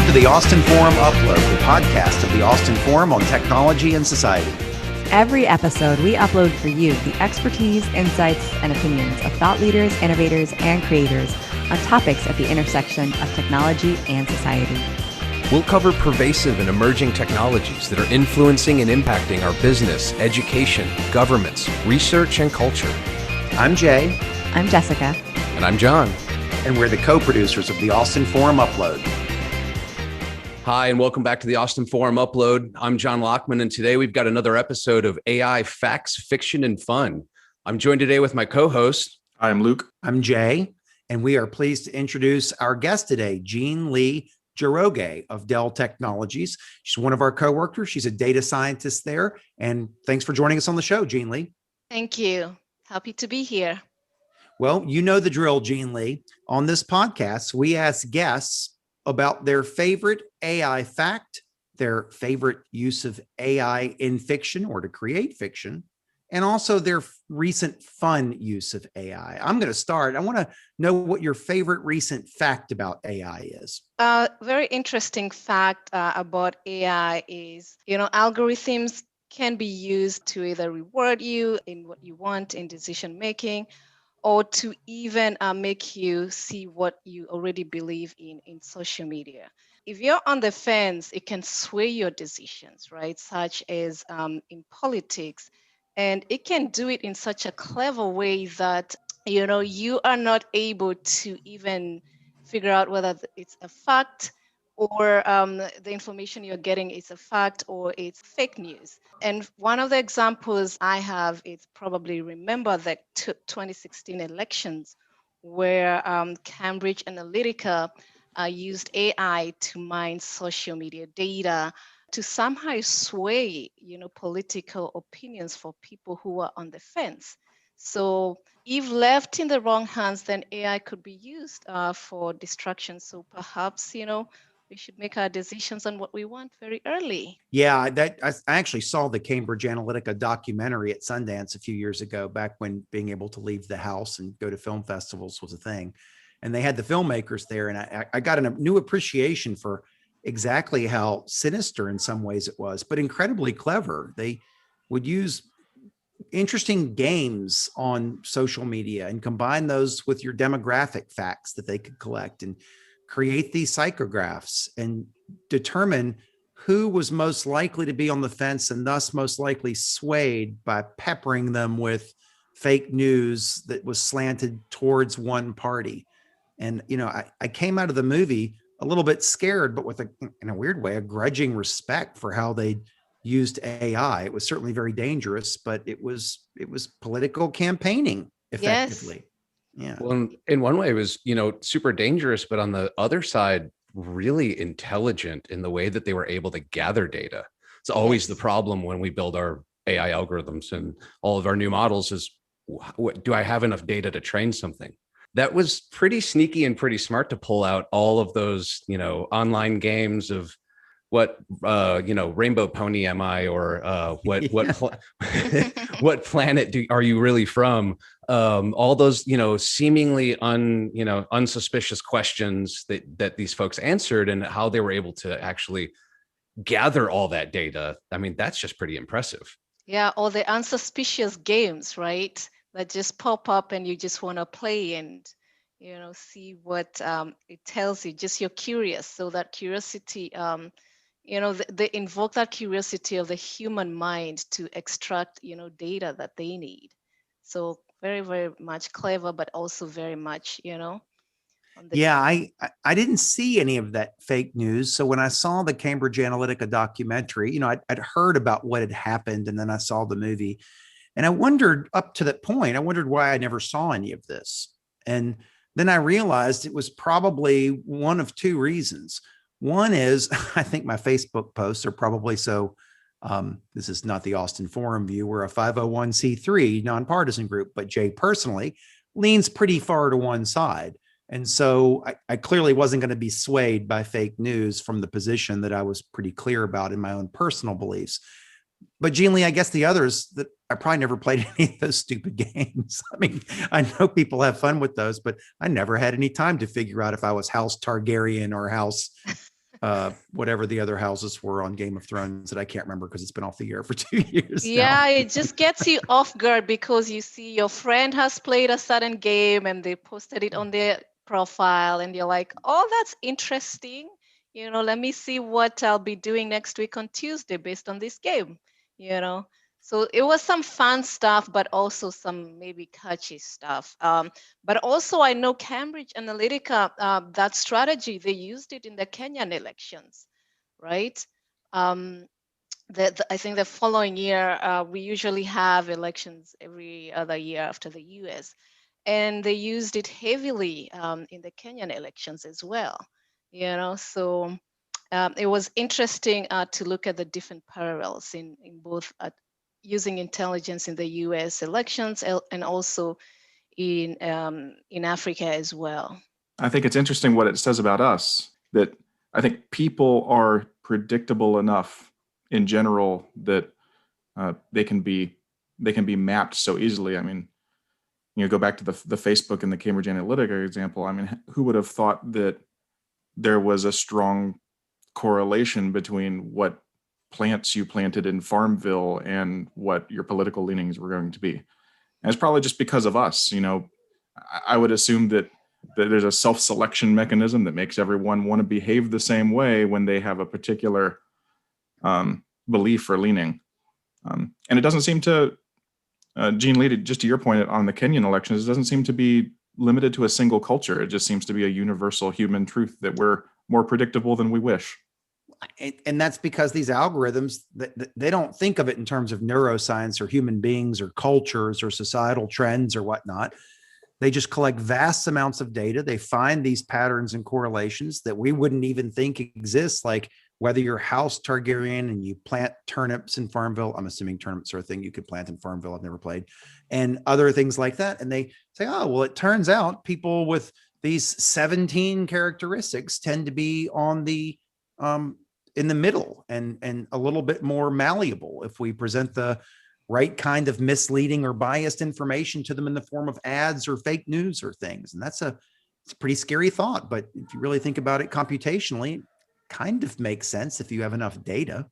Welcome to the Austin Forum Upload, the podcast of the Austin Forum on Technology and Society. Every episode, we upload for you the expertise, insights, and opinions of thought leaders, innovators, and creators on topics at the intersection of technology and society. We'll cover pervasive and emerging technologies that are influencing and impacting our business, education, governments, research, and culture. I'm Jay. I'm Jessica. And I'm John. And we're the co-producers of the Austin Forum Upload. Hi, and welcome back to the Austin Forum Upload. I'm John Lockman, and today we've got another episode of AI Facts, Fiction, and Fun. I'm joined today with my co-host. I'm Luke. I'm Jay, and we are pleased to introduce our guest today, Jean-Leah Njoroge of Dell Technologies. She's one of our coworkers. She's a data scientist there, and thanks for joining us on the show, Jean-Leah. Thank you. Happy to be here. Well, you know the drill, Jean-Leah. On this podcast, we ask guests about their favorite AI fact, their favorite use of AI in fiction or to create fiction, and also their recent fun use of AI. I'm going to start. I want to know what your favorite recent fact about AI is. Very interesting fact about AI is, algorithms can be used to either reward you in what you want in decision making, or to even make you see what you already believe in social media. If you're on the fence, it can sway your decisions, right? Such as in politics. And it can do it in such a clever way that, you are not able to even figure out whether it's a fact or the information you're getting is a fact or it's fake news. And one of the examples I have is probably remember the 2016 elections where Cambridge Analytica used AI to mine social media data to somehow sway, political opinions for people who are on the fence. So if left in the wrong hands, then AI could be used for distraction. So perhaps, we should make our decisions on what we want very early. Yeah, I actually saw the Cambridge Analytica documentary at Sundance a few years ago, back when being able to leave the house and go to film festivals was a thing. And they had the filmmakers there, and I got a new appreciation for exactly how sinister in some ways it was, but incredibly clever. They would use interesting games on social media and combine those with your demographic facts that they could collect and create these psychographs and determine who was most likely to be on the fence and thus most likely swayed by peppering them with fake news that was slanted towards one party. And, I came out of the movie a little bit scared, but with in a weird way, a grudging respect for how they used AI. It was certainly very dangerous, but it was political campaigning effectively. Yes. Yeah. Well, in one way, it was, super dangerous, but on the other side, really intelligent in the way that they were able to gather data. It's always the problem when we build our AI algorithms and all of our new models is, do I have enough data to train something? That was pretty sneaky and pretty smart to pull out all of those, online games of what, rainbow pony am I, or what planet are you really from? All those, seemingly unsuspicious questions that these folks answered and how they were able to actually gather all that data. I mean, that's just pretty impressive. Yeah, or the unsuspicious games, right? That just pop up and you just want to play and, see what it tells you. Just you're curious. So that curiosity, they invoke that curiosity of the human mind to extract, data that they need. So very, very much clever, but also very much, Yeah, I didn't see any of that fake news. So when I saw the Cambridge Analytica documentary, I'd heard about what had happened, and then I saw the movie. And I wondered, up to that point, I wondered why I never saw any of this. And then I realized it was probably one of two reasons. One is, I think my Facebook posts are probably so, this is not the Austin Forum view, we're a 501c3 nonpartisan group, but Jay personally leans pretty far to one side. And so I clearly wasn't going to be swayed by fake news from the position that I was pretty clear about in my own personal beliefs. But Jean-Leah, I guess the others, that I probably never played any of those stupid games. I mean, I know people have fun with those, but I never had any time to figure out if I was House Targaryen or House whatever the other houses were on Game of Thrones that I can't remember because it's been off the air for 2 years now. Yeah, it just gets you off guard because you see your friend has played a certain game and they posted it on their profile, and you're like, oh, that's interesting. Let me see what I'll be doing next week on Tuesday based on this game, you know. So it was some fun stuff, but also some maybe catchy stuff. But also, I know Cambridge Analytica, that strategy, they used it in the Kenyan elections, right? Um, I think the following year, we usually have elections every other year after the US, and they used it heavily in the Kenyan elections as well. So it was interesting to look at the different parallels in both using intelligence in the US elections and also in Africa as well. I think it's interesting what it says about us, that I think people are predictable enough in general that they can be mapped so easily. I mean, go back to the Facebook and the Cambridge Analytica example. I mean, who would have thought that there was a strong correlation between what plants you planted in Farmville and what your political leanings were going to be? And it's probably just because of us. I would assume that there's a self-selection mechanism that makes everyone want to behave the same way when they have a particular belief or leaning. And it doesn't seem to, Jean-Leah, just to your point on the Kenyan elections, it doesn't seem to be limited to a single culture. It just seems to be a universal human truth that we're more predictable than we wish. And that's because these algorithms, they don't think of it in terms of neuroscience or human beings or cultures or societal trends or whatnot. They just collect vast amounts of data. They find these patterns and correlations that we wouldn't even think exist, like whether you're House Targaryen and you plant turnips in Farmville. I'm assuming turnips are a thing you could plant in Farmville. I've never played. And other things like that. And they say, oh, well, it turns out people with these 17 characteristics tend to be on the in the middle and a little bit more malleable if we present the right kind of misleading or biased information to them in the form of ads or fake news or things. And it's a pretty scary thought, but if you really think about it computationally, it kind of makes sense if you have enough data.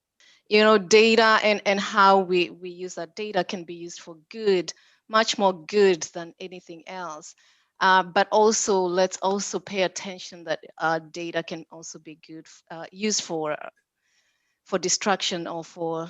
Data and how we use that data can be used for good, much more good than anything else. But also, let's also pay attention that data can also be good, used for destruction or for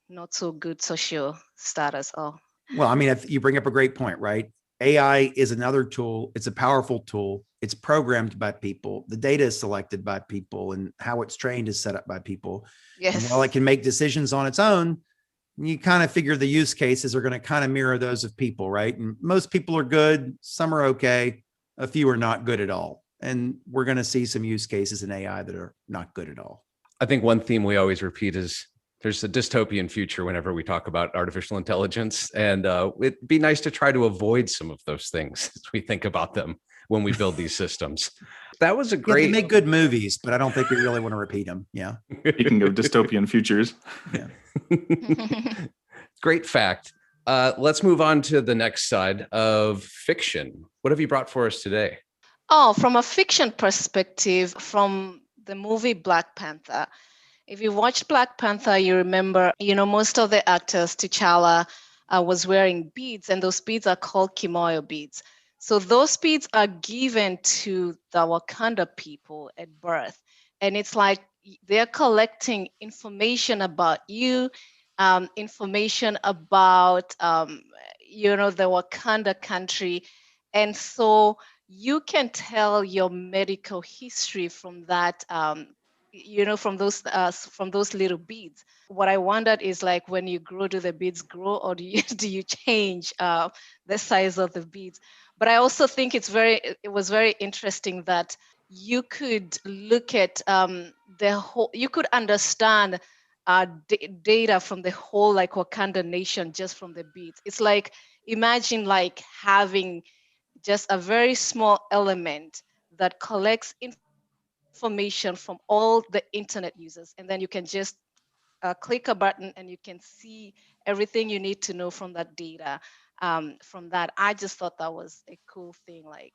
not so good social status. Well, I mean, if you bring up a great point, right? AI is another tool. It's a powerful tool. It's programmed by people. The data is selected by people, and how it's trained is set up by people. Yes. And while it can make decisions on its own, you kind of figure the use cases are going to kind of mirror those of people, right? And most people are good. Some are okay. A few are not good at all. And we're going to see some use cases in AI that are not good at all. I think one theme we always repeat is there's a dystopian future whenever we talk about artificial intelligence. And it'd be nice to try to avoid some of those things as we think about them when we build these systems. That was a great... they make good movies, but I don't think we really want to repeat them. Yeah. Speaking of dystopian futures. Yeah. Great fact. Let's move on to the next side of fiction. What have you brought for us today? Oh, from a fiction perspective, from the movie Black Panther. If you watched Black Panther, you remember, most of the actors, T'Challa was wearing beads, and those beads are called Kimoyo beads. So those beads are given to the Wakanda people at birth. And it's like they're collecting information about you, information about, the Wakanda country. And so you can tell your medical history from that, from those little beads. What I wondered is, like, when you grow, do the beads grow, or do you change the size of the beads? But I also think it was very interesting that you could look at you could understand data from the whole, like, Wakanda nation just from the beads. It's like, imagine like having just a very small element that collects information from all the internet users, and then you can just click a button and you can see everything you need to know from that data. From that, I just thought that was a cool thing. Like,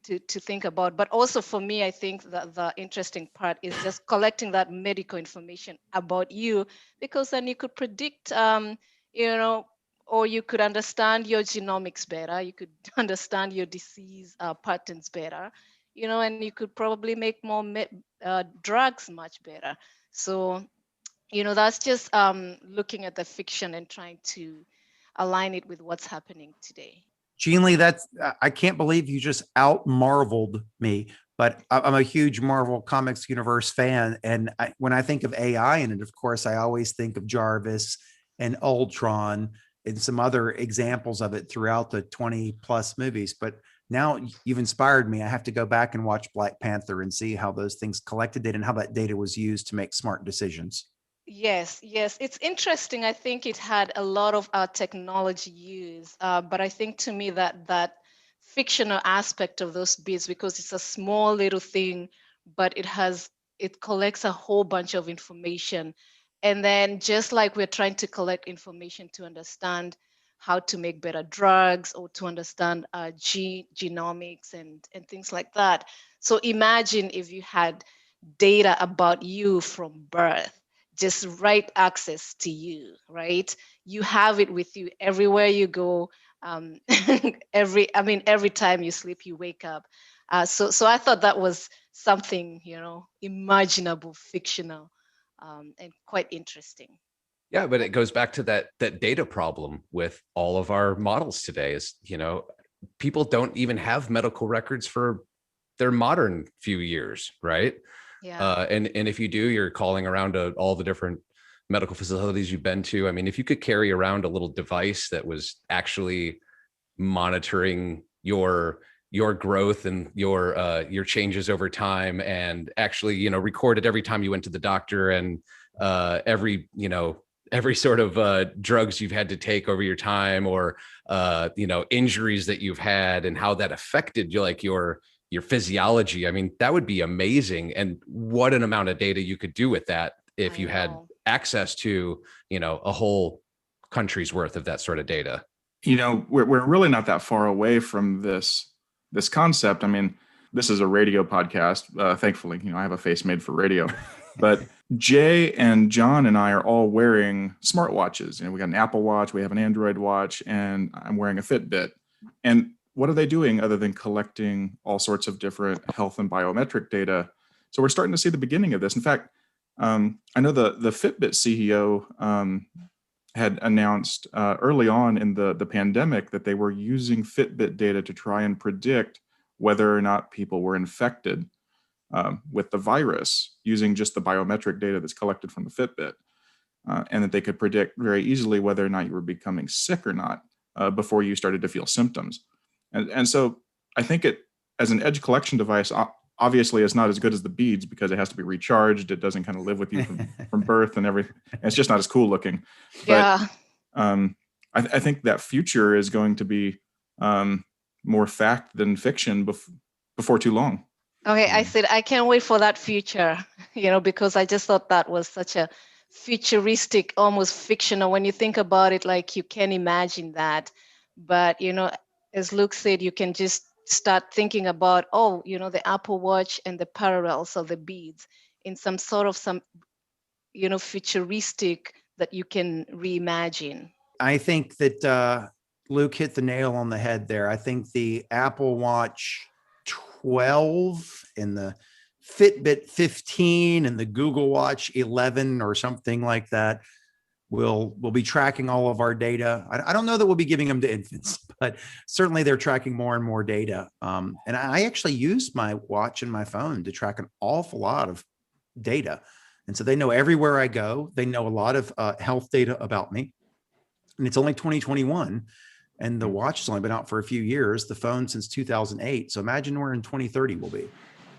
to think about. But also for me, I think that the interesting part is just collecting that medical information about you, because then you could predict, or you could understand your genomics better. You could understand your disease patterns better, and you could probably make more drugs much better. So, that's just looking at the fiction and trying to align it with what's happening today. Jean-Leah, I can't believe you just out marveled me, but I'm a huge Marvel Comics universe fan. And when I think of AI in it, of course, I always think of Jarvis and Ultron and some other examples of it throughout the 20 plus movies. But now you've inspired me. I have to go back and watch Black Panther and see how those things collected data and how that data was used to make smart decisions. Yes, it's interesting. I think it had a lot of technology use, but I think to me that fictional aspect of those bits, because it's a small little thing, but it collects a whole bunch of information. And then just like we're trying to collect information to understand how to make better drugs or to understand genomics and things like that. So imagine if you had data about you from birth, just right access to you, right? You have it with you everywhere you go. Every time you sleep, you wake up. So I thought that was something, imaginable, fictional, and quite interesting. Yeah, but it goes back to that data problem with all of our models today is, people don't even have medical records for their modern few years, right? Yeah. And if you do, you're calling around to all the different medical facilities you've been to. I mean, if you could carry around a little device that was actually monitoring your growth and your changes over time, and actually, recorded every time you went to the doctor and every sort of drugs you've had to take over your time, or injuries that you've had and how that affected your physiology. I mean, that would be amazing. And what an amount of data you could do with that if you had access to, a whole country's worth of that sort of data. We're really not that far away from this concept. I mean, this is a radio podcast. Thankfully, I have a face made for radio. But Jay and John and I are all wearing smartwatches. We got an Apple Watch, we have an Android watch, and I'm wearing a Fitbit. And what are they doing other than collecting all sorts of different health and biometric data? So we're starting to see the beginning of this. In fact, I know the Fitbit CEO had announced early on in the pandemic that they were using Fitbit data to try and predict whether or not people were infected with the virus using just the biometric data that's collected from the Fitbit, and that they could predict very easily whether or not you were becoming sick or not before you started to feel symptoms. And so I think it, as an edge collection device, obviously it's not as good as the beads because it has to be recharged. It doesn't kind of live with you from birth and everything. It's just not as cool looking. But Yeah. I think that future is going to be more fact than fiction before too long. Okay, I said I can't wait for that future, because I just thought that was such a futuristic, almost fictional. When you think about it, like you can imagine that. But, as Luke said, you can just start thinking about, the Apple Watch and the parallels of the beads in some futuristic that you can reimagine. I think that Luke hit the nail on the head there. I think the Apple Watch 12 and the Fitbit 15 and the Google Watch 11 or something like that will be tracking all of our data. I don't know that we'll be giving them to infants, but certainly they're tracking more and more data. And I actually use my watch and my phone to track an awful lot of data. And so they know everywhere I go. They know a lot of health data about me. And it's only 2021. And the watch has only been out for a few years, the phone since 2008. So imagine where in 2030 we'll be.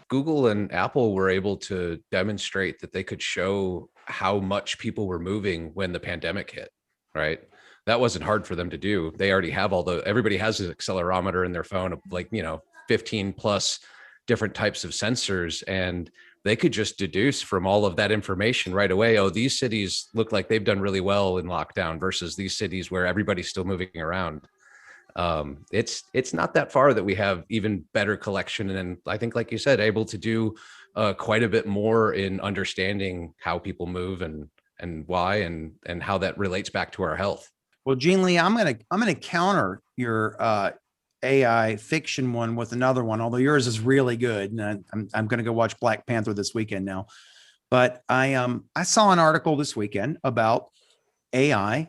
Google and Apple were able to demonstrate that they could show how much people were moving when the pandemic hit, right? That wasn't hard for them to do. They already have everybody has an accelerometer in their phone of 15 plus different types of sensors. And they could just deduce from all of that information right away, these cities look like they've done really well in lockdown versus these cities where everybody's still moving around. It's not that far that we have even better collection, and I think, like you said, able to do quite a bit more in understanding how people move and why and how that relates back to our health. Well, Jean-Leah, I'm gonna counter your AI fiction one with another one, although yours is really good, and I'm gonna go watch Black Panther this weekend now. But I saw an article this weekend about AI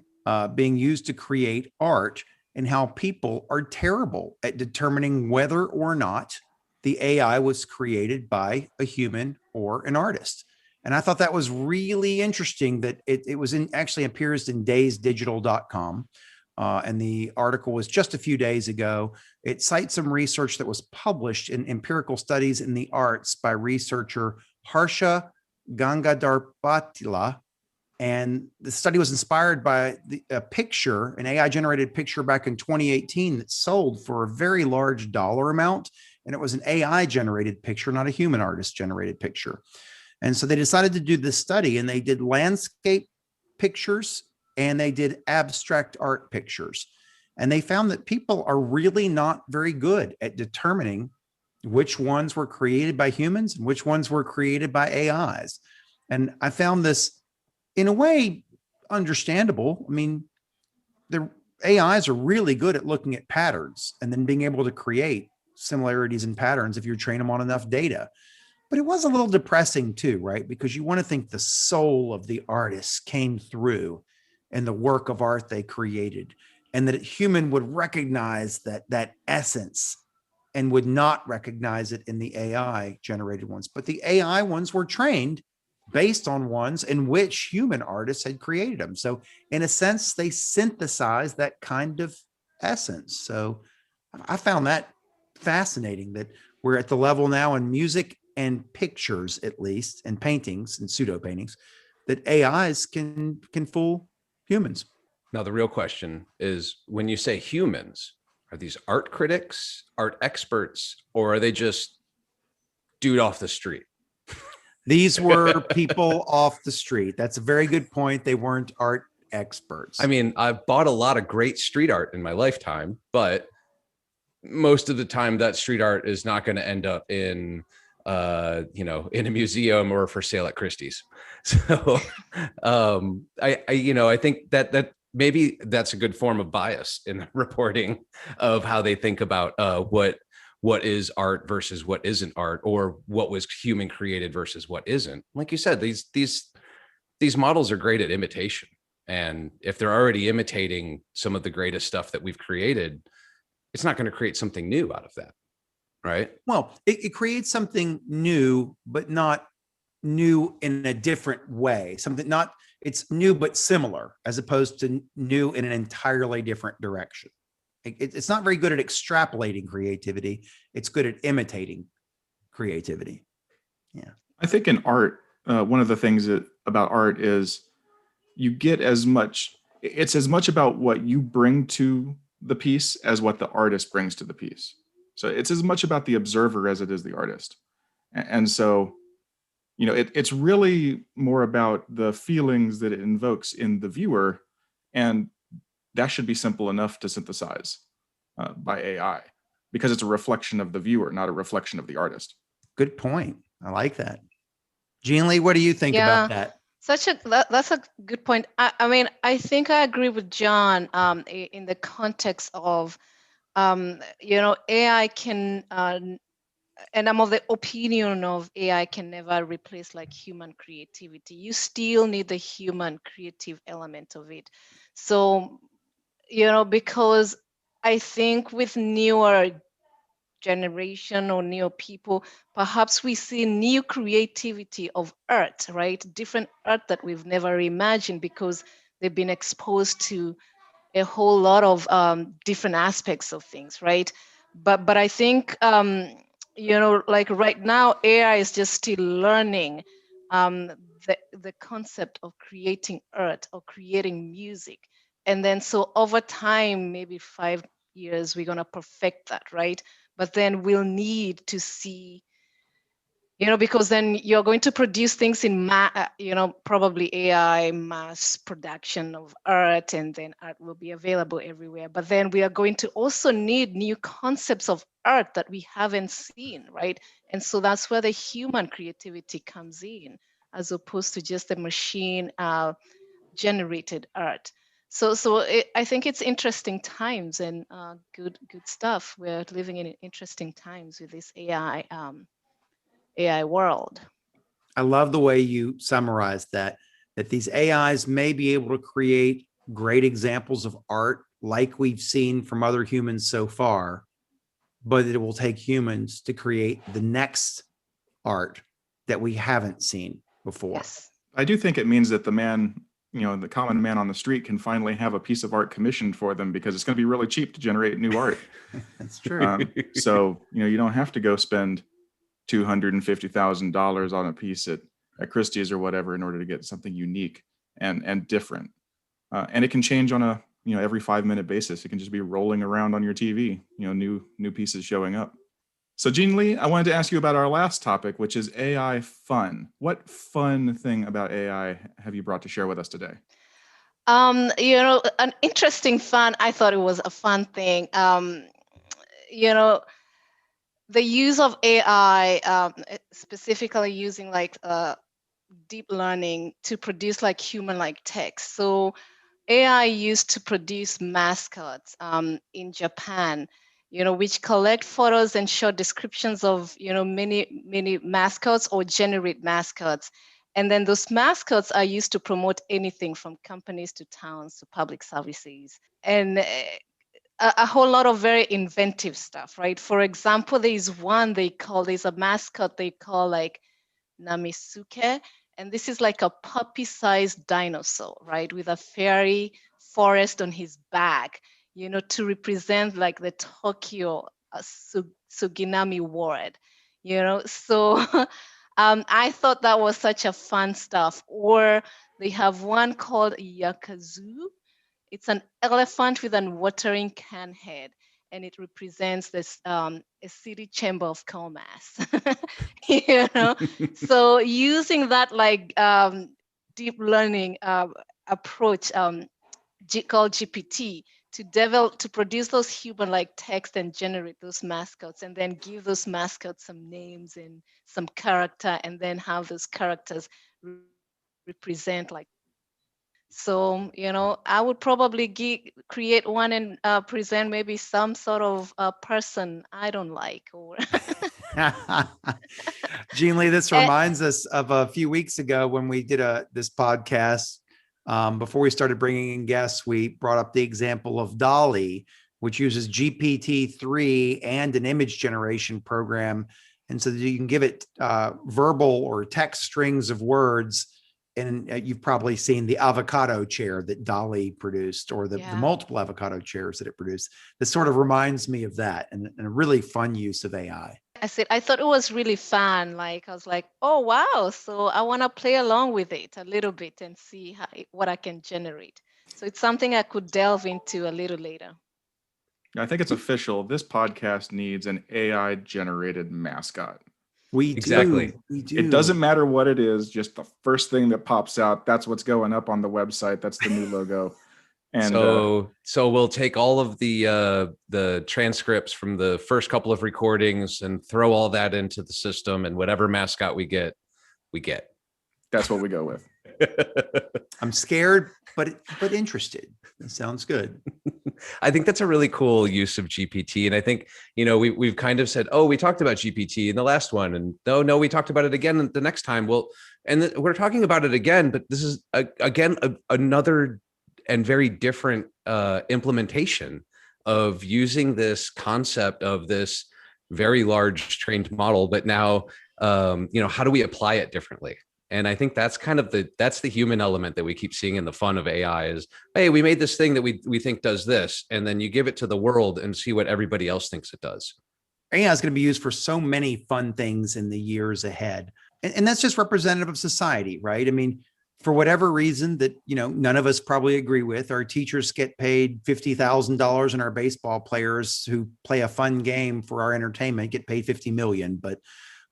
being used to create art and how people are terrible at determining whether or not the AI was created by a human or an artist. And I thought that was really interesting that it was in actually appears in daysdigital.com. And the article was just a few days ago. It cites some research that was published in Empirical Studies in the Arts by researcher Harsha Gangadharpatila. And the study was inspired by a picture, an AI generated picture back in 2018 that sold for a very large dollar amount. And it was an AI generated picture, not a human artist generated picture. And so they decided to do this study, and they did landscape pictures and they did abstract art pictures. And they found that people are really not very good at determining which ones were created by humans and which ones were created by AIs. And I found this in a way understandable. I mean, the AIs are really good at looking at patterns and then being able to create similarities in patterns if you train them on enough data. But it was a little depressing too, right? Because you want to think the soul of the artist came through in the work of art they created, and that a human would recognize that essence and would not recognize it in the AI generated ones. But the AI ones were trained based on ones in which human artists had created them. So in a sense, they synthesized that kind of essence. So I found that fascinating, that we're at the level now in music and pictures, at least, and paintings and pseudo paintings, that AIs can fool humans. Now, the real question is, when you say humans, are these art critics, art experts, or are they just dude off the street? These were people off the street. That's a very good point. They weren't art experts. I mean, I've bought a lot of great street art in my lifetime, but most of the time that street art is not going to end up in in a museum or for sale at Christie's. So I think that maybe that's a good form of bias in the reporting of how they think about what is art versus what isn't art, or what was human created versus what isn't. Like you said, these models are great at imitation. And if they're already imitating some of the greatest stuff that we've created, it's not going to create something new out of that. Right. Well, it creates something new, but not new in a different way. It's new, but similar, as opposed to new in an entirely different direction. It's not very good at extrapolating creativity. It's good at imitating creativity. Yeah. I think in art, one of the things about art is you get it's as much about what you bring to the piece as what the artist brings to the piece. So it's as much about the observer as it is the artist. And so, it's really more about the feelings that it invokes in the viewer. And that should be simple enough to synthesize by AI, because it's a reflection of the viewer, not a reflection of the artist. Good point. I like that. Jean-Leah, what do you think about that? That's a good point. I mean, I think I agree with John in the context of AI can, and I'm of the opinion of AI can never replace like human creativity. You still need the human creative element of it. So, because I think with newer generation or new people, perhaps we see new creativity of art, right? Different art that we've never imagined because they've been exposed to a whole lot of different aspects of things, right? But I think like right now, AI is just still learning the concept of creating art or creating music, and then so over time, maybe 5 years, we're gonna perfect that, right? But then we'll need to see Because then you're going to produce things in, probably AI mass production of art, and then art will be available everywhere. But then we are going to also need new concepts of art that we haven't seen, right? And so that's where the human creativity comes in, as opposed to just the machine generated art. I think it's interesting times, and good stuff. We're living in interesting times with this AI world. I love the way you summarized that these AIs may be able to create great examples of art like we've seen from other humans so far, but it will take humans to create the next art that we haven't seen before. Yes. I do think it means that the man, the common man on the street can finally have a piece of art commissioned for them, because it's going to be really cheap to generate new art. That's true. So, you don't have to go spend $250,000 on a piece at Christie's or whatever in order to get something unique and different. And it can change on a every 5-minute basis. It can just be rolling around on your TV, new pieces showing up. So Jean-Leah, I wanted to ask you about our last topic, which is AI fun. What fun thing about AI have you brought to share with us today? An interesting fun. I thought it was a fun thing. The use of AI, specifically using like deep learning to produce like human-like text. So AI used to produce mascots in Japan, which collect photos and short descriptions of, many mascots or generate mascots. And then those mascots are used to promote anything from companies to towns to public services. And a whole lot of very inventive stuff, right? For example, there's a mascot they call like Namisuke. And this is like a puppy-sized dinosaur, right? With a fairy forest on his back, to represent like the Tokyo Suginami ward, So I thought that was such a fun stuff. Or they have one called Yakazu. It's an elephant with a watering can head, and it represents this a city chamber of commerce. So using that like deep learning approach called GPT to produce those human-like text and generate those mascots, and then give those mascots some names and some character, and then have those characters represent like. So, I would probably create one and present maybe some sort of person I don't like. Or Jean-Leah, this reminds us of a few weeks ago when we did this podcast. Before we started bringing in guests, we brought up the example of DALL-E, which uses GPT-3 and an image generation program. And so that you can give it verbal or text strings of words. And you've probably seen the avocado chair that DALL-E produced, or the multiple avocado chairs that it produced. This sort of reminds me of that, and a really fun use of AI. I thought it was really fun. Like, I was like, oh, wow. So I want to play along with it a little bit and see what I can generate. So it's something I could delve into a little later. I think it's official. This podcast needs an AI generated mascot. We do. It doesn't matter what it is, just the first thing that pops out, that's what's going up on the website. That's the new logo. And so we'll take all of the transcripts from the first couple of recordings and throw all that into the system, and whatever mascot we get. That's what we go with. I'm scared, but interested. It sounds good. I think that's a really cool use of GPT. And I think, we've kind of said, oh, we talked about GPT in the last one, and no, we talked about it again the next time. Well, and we're talking about it again, but this is another and very different implementation of using this concept of this very large trained model. But now, how do we apply it differently? And I think that's kind of the human element that we keep seeing in the fun of AI is, hey, we made this thing that we think does this, and then you give it to the world and see what everybody else thinks it does. AI is going to be used for so many fun things in the years ahead. And that's just representative of society, right? I mean, for whatever reason that, none of us probably agree with, our teachers get paid $50,000 and our baseball players who play a fun game for our entertainment get paid $50 million. But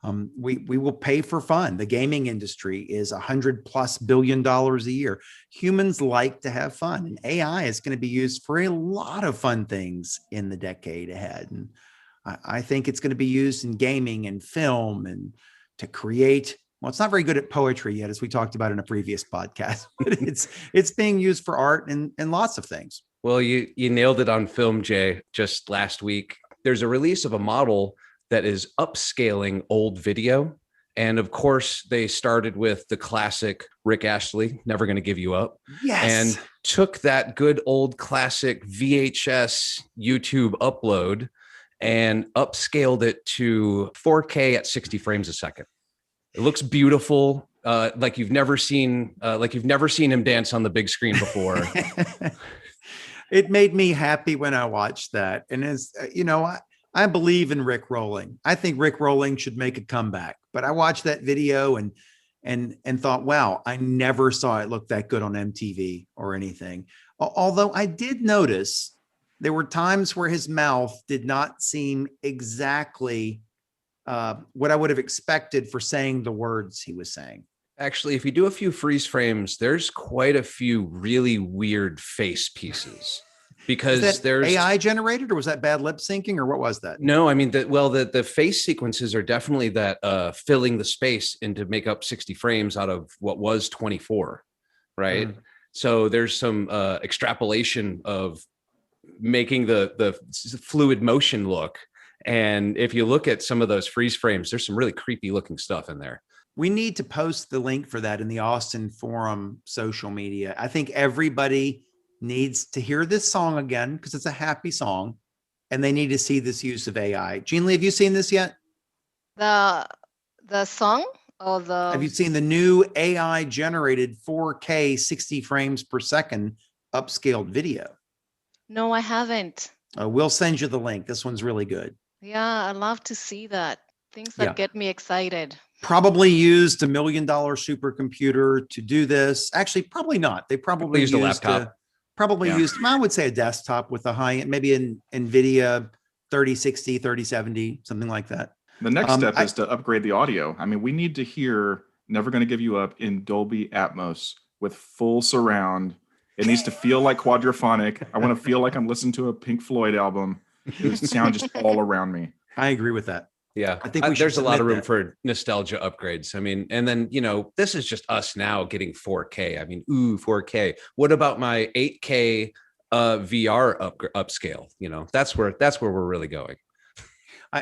We will pay for fun. The gaming industry is $100+ billion a year. Humans like to have fun, and AI is going to be used for a lot of fun things in the decade ahead. And I think it's going to be used in gaming and film and to create. Well, it's not very good at poetry yet, as we talked about in a previous podcast, but it's being used for art and lots of things. Well, you nailed it on film, Jay. Just last week, there's a release of a model that is upscaling old video. And of course, they started with the classic Rick Astley, Never Gonna Give You Up. Yes. And took that good old classic VHS YouTube upload and upscaled it to 4K at 60 frames a second. It looks beautiful, like you've never seen him dance on the big screen before. It made me happy when I watched that. And as you know, I believe in Rick Rolling. I think Rick Rolling should make a comeback. But I watched that video and thought, wow, I never saw it look that good on MTV or anything. Although I did notice there were times where his mouth did not seem exactly what I would have expected for saying the words he was saying. Actually, if you do a few freeze frames, there's quite a few really weird face pieces. Because there's AI generated, or was that bad lip syncing, or what was that? No, I mean, the face sequences are definitely that filling the space and to make up 60 frames out of what was 24, right? So there's some extrapolation of making the fluid motion look. And if you look at some of those freeze frames, there's some really creepy looking stuff in there. We need to post the link for that in the Austin Forum social media. I think everybody needs to hear this song again because it's a happy song, and they need to see this use of AI. Jean-Leah, have you seen this yet? The song or the? Have you seen the new AI generated 4K 60 frames per second upscaled video? No, I haven't. We'll send you the link. This one's really good. Yeah, I love to see that. Things that get me excited. Probably used $1 million supercomputer to do this. Actually, probably not. They probably used a laptop. Used, I would say, a desktop with a high end, maybe an NVIDIA 3060, 3070, something like that. The next step is to upgrade the audio. I mean, we need to hear Never Gonna Give You Up in Dolby Atmos with full surround. It needs to feel like quadraphonic. I want to feel like I'm listening to a Pink Floyd album. It sound just all around me. I agree with that. Yeah, I think there's a lot of room for nostalgia upgrades. I mean, and then, this is just us now getting 4K. I mean, 4K. What about my 8K VR upscale? That's where we're really going.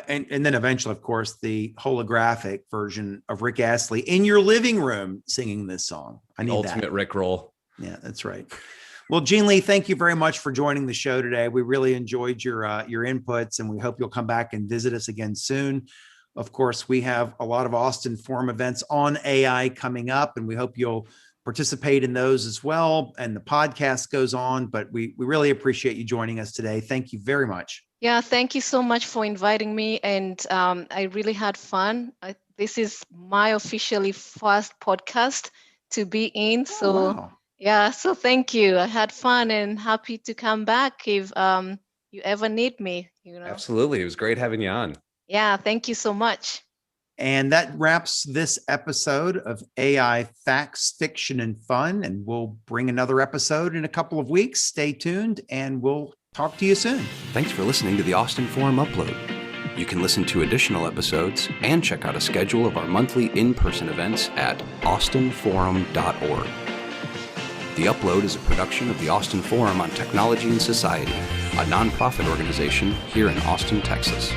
And then eventually, of course, the holographic version of Rick Astley in your living room singing this song. I need ultimate that. Rick roll. Yeah, that's right. Well, Jean-Leah, thank you very much for joining the show today. We really enjoyed your inputs, and we hope you'll come back and visit us again soon. Of course, we have a lot of Austin Forum events on AI coming up, and we hope you'll participate in those as well. And the podcast goes on, but we really appreciate you joining us today. Thank you very much. Yeah, thank you so much for inviting me, and I really had fun. This is my officially first podcast to be in, so. Oh, wow. Yeah, so thank you. I had fun and happy to come back if you ever need me. Absolutely. It was great having you on. Yeah, thank you so much. And that wraps this episode of AI Facts, Fiction, and Fun. And we'll bring another episode in a couple of weeks. Stay tuned, and we'll talk to you soon. Thanks for listening to the Austin Forum Upload. You can listen to additional episodes and check out a schedule of our monthly in-person events at austinforum.org. The Upload is a production of the Austin Forum on Technology and Society, a nonprofit organization here in Austin, Texas.